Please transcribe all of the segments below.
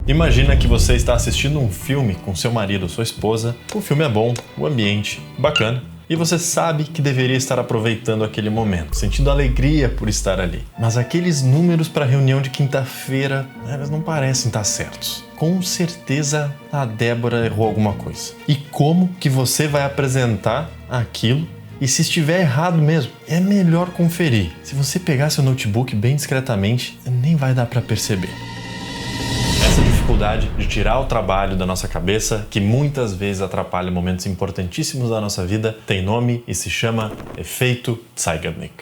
Imagina que você está assistindo um filme com seu marido ou sua esposa, o filme é bom, o ambiente bacana, e você sabe que deveria estar aproveitando aquele momento, sentindo alegria por estar ali. Mas aqueles números para a reunião de quinta-feira, eles não parecem estar certos. Com certeza a Débora errou alguma coisa. E como que você vai apresentar aquilo? E se estiver errado mesmo, é melhor conferir. Se você pegar seu notebook bem discretamente, nem vai dar para perceber. Essa dificuldade de tirar o trabalho da nossa cabeça, que muitas vezes atrapalha momentos importantíssimos da nossa vida, tem nome e se chama efeito Zeigarnik.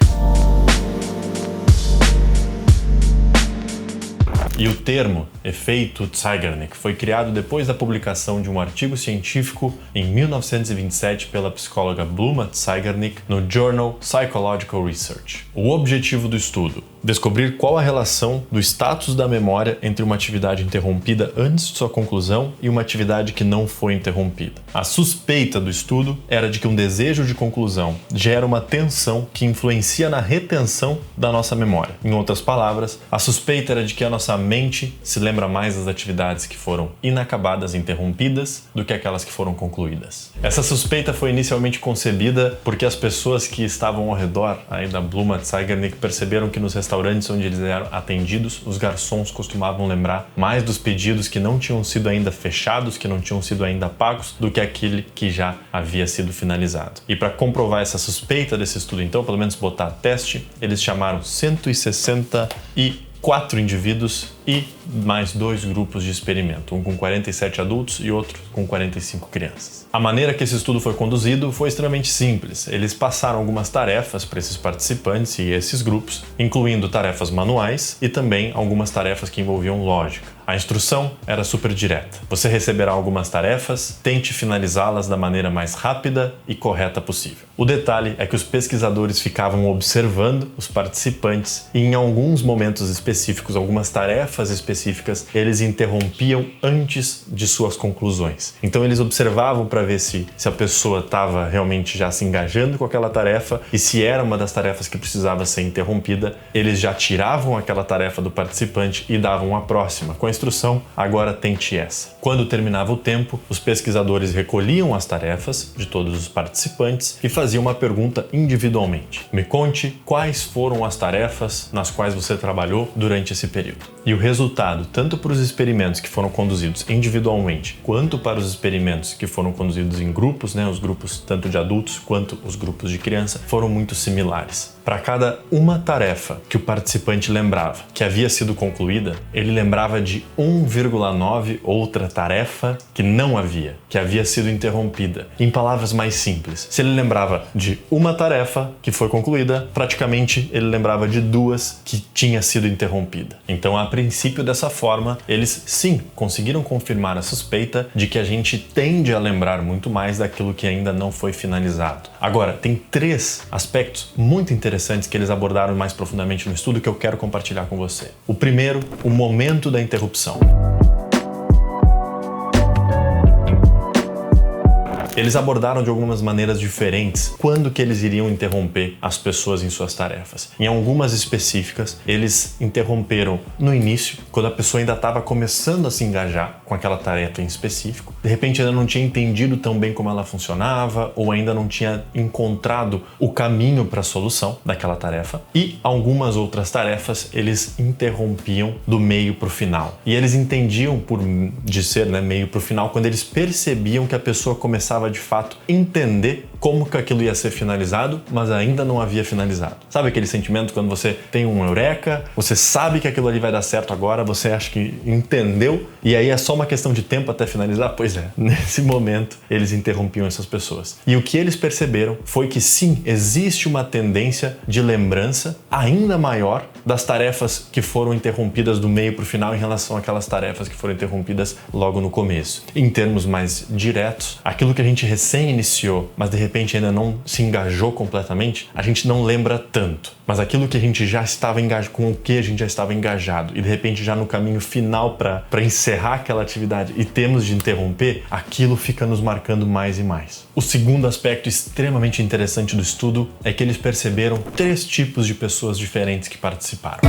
E o termo efeito Zeigarnik foi criado depois da publicação de um artigo científico em 1927 pela psicóloga Bluma Zeigarnik no Journal Psychological Research. O objetivo do estudo: descobrir qual a relação do status da memória entre uma atividade interrompida antes de sua conclusão e uma atividade que não foi interrompida. A suspeita do estudo era de que um desejo de conclusão gera uma tensão que influencia na retenção da nossa memória. Em outras palavras, a suspeita era de que a nossa mente se lembra mais das atividades que foram inacabadas e interrompidas do que aquelas que foram concluídas. Essa suspeita foi inicialmente concebida porque as pessoas que estavam ao redor aí da Bluma Zeigarnik perceberam que nos restaurantes onde eles eram atendidos, os garçons costumavam lembrar mais dos pedidos que não tinham sido ainda fechados, que não tinham sido ainda pagos, do que aquele que já havia sido finalizado. E para comprovar essa suspeita desse estudo, então, pelo menos botar a teste, eles chamaram 164 indivíduos e mais 2 grupos de experimento, um com 47 adultos e outro com 45 crianças. A maneira que esse estudo foi conduzido foi extremamente simples. Eles passaram algumas tarefas para esses participantes e esses grupos, incluindo tarefas manuais e também algumas tarefas que envolviam lógica. A instrução era super direta. Você receberá algumas tarefas, tente finalizá-las da maneira mais rápida e correta possível. O detalhe é que os pesquisadores ficavam observando os participantes e em alguns momentos específicos, algumas tarefas específicas, eles interrompiam antes de suas conclusões. Então eles observavam para ver se a pessoa estava realmente já se engajando com aquela tarefa e se era uma das tarefas que precisava ser interrompida, eles já tiravam aquela tarefa do participante e davam a próxima, com a instrução: agora tente essa. Quando terminava o tempo, os pesquisadores recolhiam as tarefas de todos os participantes e faziam uma pergunta individualmente. Me conte quais foram as tarefas nas quais você trabalhou durante esse período. E o resultado, tanto para os experimentos que foram conduzidos individualmente, quanto para os experimentos que foram conduzidos em grupos, os grupos tanto de adultos quanto os grupos de criança, foram muito similares. Para cada uma tarefa que o participante lembrava que havia sido concluída, ele lembrava de 1,9 outra tarefa que não havia, que havia sido interrompida. Em palavras mais simples, se ele lembrava de uma tarefa que foi concluída, praticamente ele lembrava de 2 que tinha sido interrompida. Então, a princípio, dessa forma, eles sim conseguiram confirmar a suspeita de que a gente tende a lembrar muito mais daquilo que ainda não foi finalizado. Agora, tem 3 aspectos muito interessantes que eles abordaram mais profundamente no estudo que eu quero compartilhar com você. O primeiro, o momento da interrupção. Eles abordaram de algumas maneiras diferentes quando que eles iriam interromper as pessoas em suas tarefas. Em algumas específicas, eles interromperam no início, quando a pessoa ainda estava começando a se engajar com aquela tarefa em específico. De repente ainda não tinha entendido tão bem como ela funcionava ou ainda não tinha encontrado o caminho para a solução daquela tarefa. E algumas outras tarefas eles interrompiam do meio para o final. E eles entendiam de ser meio para o final quando eles percebiam que a pessoa começava de fato entender como que aquilo ia ser finalizado, mas ainda não havia finalizado. Sabe aquele sentimento quando você tem um eureka, você sabe que aquilo ali vai dar certo agora, você acha que entendeu e aí é só uma questão de tempo até finalizar? Pois é, nesse momento eles interrompiam essas pessoas. E o que eles perceberam foi que sim, existe uma tendência de lembrança ainda maior das tarefas que foram interrompidas do meio para o final em relação àquelas tarefas que foram interrompidas logo no começo. Em termos mais diretos, aquilo que a gente recém iniciou, mas de repente ainda não se engajou completamente, a gente não lembra tanto. Mas aquilo que a gente já estava engajado, com o que a gente já estava engajado, e de repente já no caminho final para encerrar aquela atividade e temos de interromper, aquilo fica nos marcando mais e mais. O segundo aspecto extremamente interessante do estudo é que eles perceberam 3 tipos de pessoas diferentes que participaram.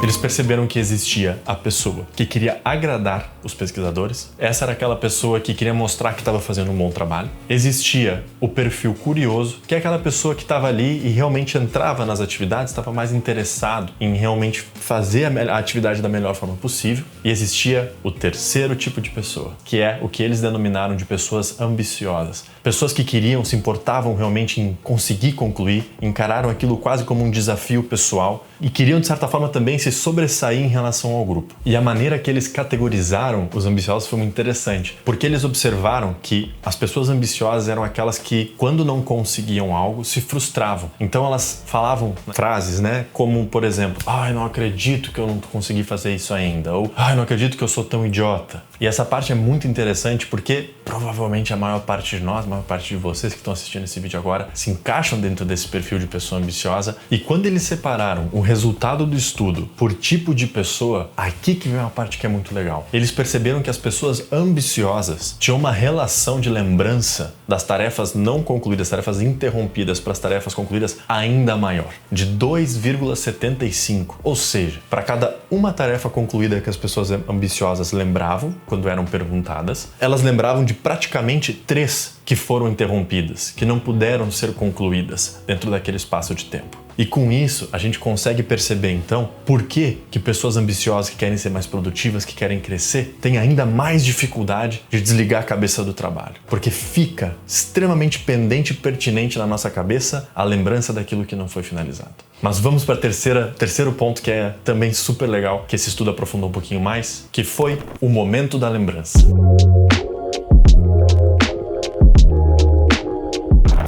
Eles perceberam que existia a pessoa que queria agradar os pesquisadores. Essa era aquela pessoa que queria mostrar que estava fazendo um bom trabalho. Existia o perfil curioso, que é aquela pessoa que estava ali e realmente entrava nas atividades, estava mais interessado em realmente fazer a atividade da melhor forma possível. E existia o terceiro tipo de pessoa, que é o que eles denominaram de pessoas ambiciosas. Pessoas que queriam, se importavam realmente em conseguir concluir, encararam aquilo quase como um desafio pessoal e queriam, de certa forma, também se sobressair em relação ao grupo. E a maneira que eles categorizaram os ambiciosos foi muito interessante, porque eles observaram que as pessoas ambiciosas eram aquelas que, quando não conseguiam algo, se frustravam. Então elas falavam frases, né, como, por exemplo, ai, não acredito que eu não consegui fazer isso ainda, ou ai, não acredito que eu sou tão idiota. E essa parte é muito interessante porque provavelmente a maior parte de nós, a maior parte de vocês que estão assistindo esse vídeo agora, se encaixam dentro desse perfil de pessoa ambiciosa. E quando eles separaram o resultado do estudo por tipo de pessoa, aqui que vem uma parte que é muito legal. Eles perceberam que as pessoas ambiciosas tinham uma relação de lembrança das tarefas não concluídas, tarefas interrompidas para as tarefas concluídas ainda maior, de 2,75. Ou seja, para cada uma tarefa concluída que as pessoas ambiciosas lembravam, quando eram perguntadas, elas lembravam de praticamente 3 que foram interrompidas, que não puderam ser concluídas dentro daquele espaço de tempo. E com isso, a gente consegue perceber, então, por que pessoas ambiciosas que querem ser mais produtivas, que querem crescer, têm ainda mais dificuldade de desligar a cabeça do trabalho. Porque fica extremamente pendente e pertinente na nossa cabeça a lembrança daquilo que não foi finalizado. Mas vamos para o terceiro ponto, que é também super legal, que esse estudo aprofundou um pouquinho mais, que foi o momento da lembrança.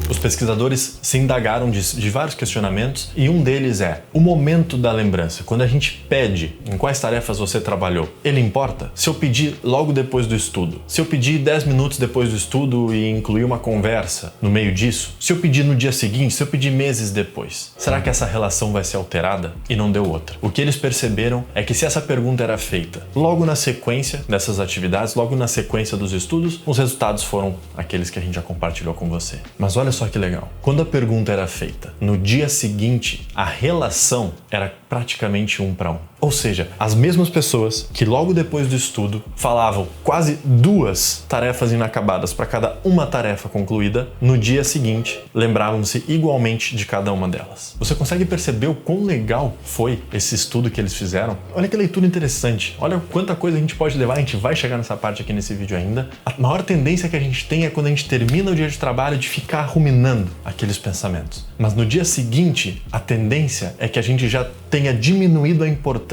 Os pesquisadores se indagaram de vários questionamentos e um deles é o momento da lembrança. Quando a gente pede em quais tarefas você trabalhou, ele importa? Se eu pedir logo depois do estudo, se eu pedir 10 minutos depois do estudo e incluir uma conversa no meio disso, se eu pedir no dia seguinte, se eu pedir meses depois, será que essa relação vai ser alterada? E não deu outra. O que eles perceberam é que se essa pergunta era feita logo na sequência dessas atividades, logo na sequência dos estudos, os resultados foram aqueles que a gente já compartilhou com você. Mas olha só que legal. Quando a pergunta era feita no dia seguinte, a relação era praticamente 1 para 1. Ou seja, as mesmas pessoas que logo depois do estudo falavam quase 2 tarefas inacabadas para cada uma tarefa concluída, no dia seguinte lembravam-se igualmente de cada uma delas. Você consegue perceber o quão legal foi esse estudo que eles fizeram? Olha que leitura interessante. Olha quanta coisa a gente pode levar. A gente vai chegar nessa parte aqui nesse vídeo ainda. A maior tendência que a gente tem é quando a gente termina o dia de trabalho de ficar ruminando aqueles pensamentos. Mas no dia seguinte, a tendência é que a gente já tenha diminuído a importância.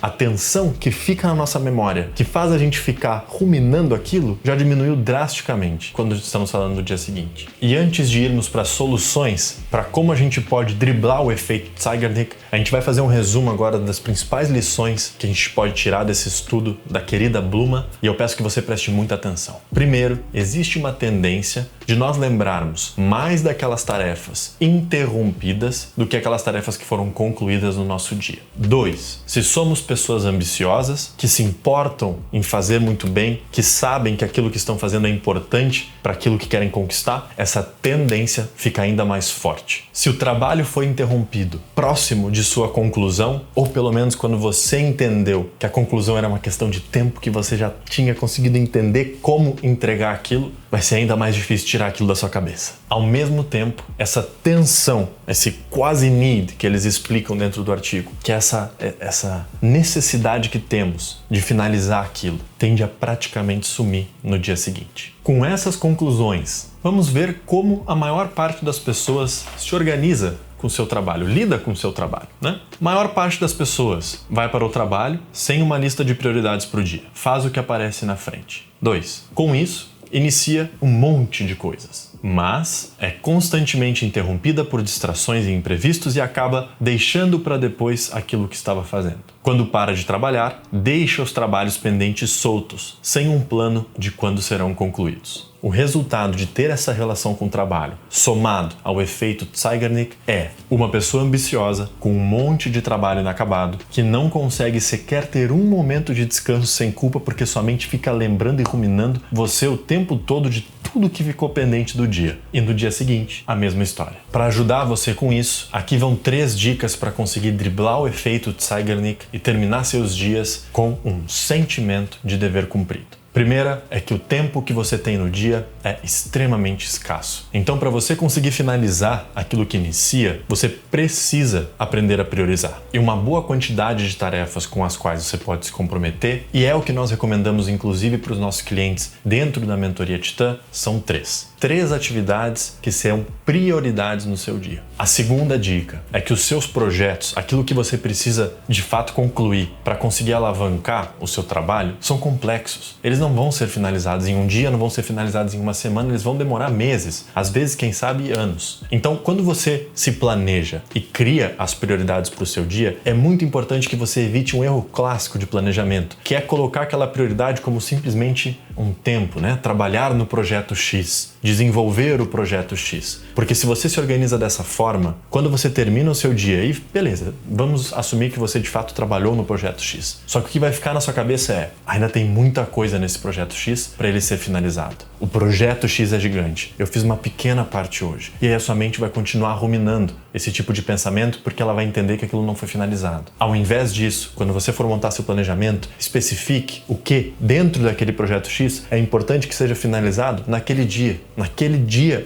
A tensão que fica na nossa memória, que faz a gente ficar ruminando aquilo, já diminuiu drasticamente quando estamos falando do dia seguinte. E antes de irmos para soluções, para como a gente pode driblar o efeito Zeigarnik, a gente vai fazer um resumo agora das principais lições que a gente pode tirar desse estudo da querida Bluma, e eu peço que você preste muita atenção. Primeiro, existe uma tendência de nós lembrarmos mais daquelas tarefas interrompidas do que aquelas tarefas que foram concluídas no nosso dia. 2. Se somos pessoas ambiciosas, que se importam em fazer muito bem, que sabem que aquilo que estão fazendo é importante para aquilo que querem conquistar, essa tendência fica ainda mais forte. Se o trabalho foi interrompido próximo de sua conclusão, ou pelo menos quando você entendeu que a conclusão era uma questão de tempo, que você já tinha conseguido entender como entregar aquilo, vai ser ainda mais difícil tirar aquilo da sua cabeça. Ao mesmo tempo, essa tensão, esse quase need que eles explicam dentro do artigo, que é essa necessidade que temos de finalizar aquilo, tende a praticamente sumir no dia seguinte. Com essas conclusões, vamos ver como a maior parte das pessoas se organiza com o seu trabalho, lida com o seu trabalho, né? A maior parte das pessoas vai para o trabalho sem uma lista de prioridades para o dia. Faz o que aparece na frente. 2. Com isso, inicia um monte de coisas, mas é constantemente interrompida por distrações e imprevistos e acaba deixando para depois aquilo que estava fazendo. Quando para de trabalhar, deixa os trabalhos pendentes soltos, sem um plano de quando serão concluídos. O resultado de ter essa relação com o trabalho, somado ao efeito Zeigarnik, é uma pessoa ambiciosa com um monte de trabalho inacabado, que não consegue sequer ter um momento de descanso sem culpa porque sua mente fica lembrando e ruminando você o tempo todo de tudo que ficou pendente do dia. E no dia seguinte, a mesma história. Para ajudar você com isso, aqui vão 3 dicas para conseguir driblar o efeito Zeigarnik e terminar seus dias com um sentimento de dever cumprido. Primeira é que o tempo que você tem no dia é extremamente escasso. Então, para você conseguir finalizar aquilo que inicia, você precisa aprender a priorizar. E uma boa quantidade de tarefas com as quais você pode se comprometer, e é o que nós recomendamos inclusive para os nossos clientes dentro da Mentoria Titã, são 3. 3 atividades que serão prioridades no seu dia. A segunda dica é que os seus projetos, aquilo que você precisa de fato concluir para conseguir alavancar o seu trabalho, são complexos. Eles não vão ser finalizados em um dia, não vão ser finalizados em uma semana, eles vão demorar meses, às vezes, quem sabe, anos. Então, quando você se planeja e cria as prioridades para o seu dia, é muito importante que você evite um erro clássico de planejamento, que é colocar aquela prioridade como simplesmente um tempo, né? Trabalhar no projeto X, desenvolver o projeto X. Porque se você se organiza dessa forma, quando você termina o seu dia e beleza, vamos assumir que você de fato trabalhou no projeto X. Só que o que vai ficar na sua cabeça é, ainda tem muita coisa nesse projeto X para ele ser finalizado. O projeto X é gigante. Eu fiz uma pequena parte hoje. E aí a sua mente vai continuar ruminando esse tipo de pensamento porque ela vai entender que aquilo não foi finalizado. Ao invés disso, quando você for montar seu planejamento, especifique o que dentro daquele projeto X é importante que seja finalizado naquele dia. Naquele dia,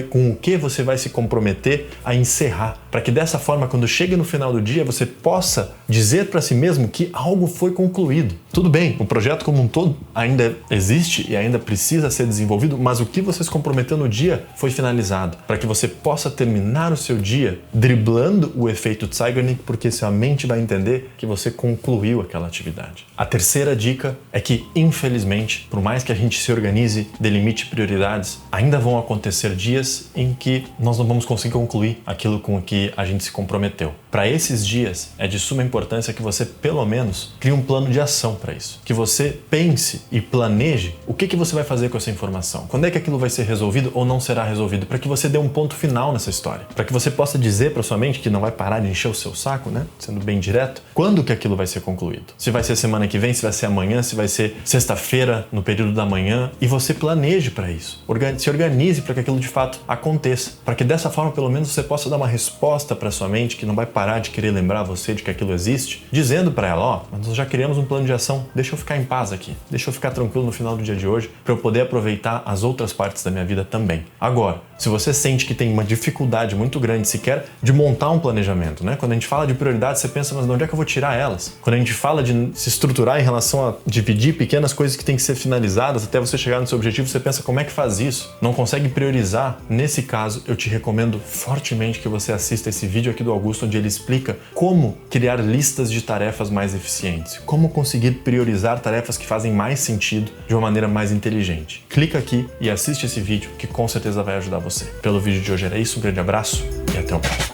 com o que você vai se comprometer a encerrar, para que dessa forma, quando chegue no final do dia, você possa dizer para si mesmo que algo foi concluído. Tudo bem, o projeto como um todo ainda existe e ainda precisa ser desenvolvido, mas o que você se comprometeu no dia foi finalizado, para que você possa terminar o seu dia driblando o efeito Zeigarnik, porque sua mente vai entender que você concluiu aquela atividade. A terceira dica é que, infelizmente, por mais que a gente se organize, delimite prioridades, ainda vão acontecer dias em que nós não vamos conseguir concluir aquilo com o que a gente se comprometeu. Para esses dias, é de suma importância que você, pelo menos, crie um plano de ação para isso. Que você pense e planeje o que você vai fazer com essa informação. Quando é que aquilo vai ser resolvido ou não será resolvido? Para que você dê um ponto final nessa história. Para que você possa dizer para sua mente que não vai parar de encher o seu saco, né? Sendo bem direto, quando que aquilo vai ser concluído. Se vai ser semana que vem, se vai ser amanhã, se vai ser sexta-feira, no período da manhã, e você planeje para isso. Se organize para que aquilo de fato aconteça. Para que dessa forma, pelo menos, você possa dar uma resposta para sua mente que não vai parar de querer lembrar você de que aquilo existe, dizendo para ela, nós já criamos um plano de ação, deixa eu ficar em paz aqui, deixa eu ficar tranquilo no final do dia de hoje para eu poder aproveitar as outras partes da minha vida também. Agora, se você sente que tem uma dificuldade muito grande sequer de montar um planejamento, né? Quando a gente fala de prioridades, você pensa, mas de onde é que eu vou tirar elas? Quando a gente fala de se estruturar em relação a dividir pequenas coisas que têm que ser finalizadas até você chegar no seu objetivo, você pensa, como é que faz isso? Não consegue priorizar? Nesse caso, eu te recomendo fortemente que você assista esse vídeo aqui do Augusto, onde ele explica como criar listas de tarefas mais eficientes, como conseguir priorizar tarefas que fazem mais sentido de uma maneira mais inteligente. Clica aqui e assiste esse vídeo que com certeza vai ajudar você. Pelo vídeo de hoje era isso, um grande abraço e até o próximo.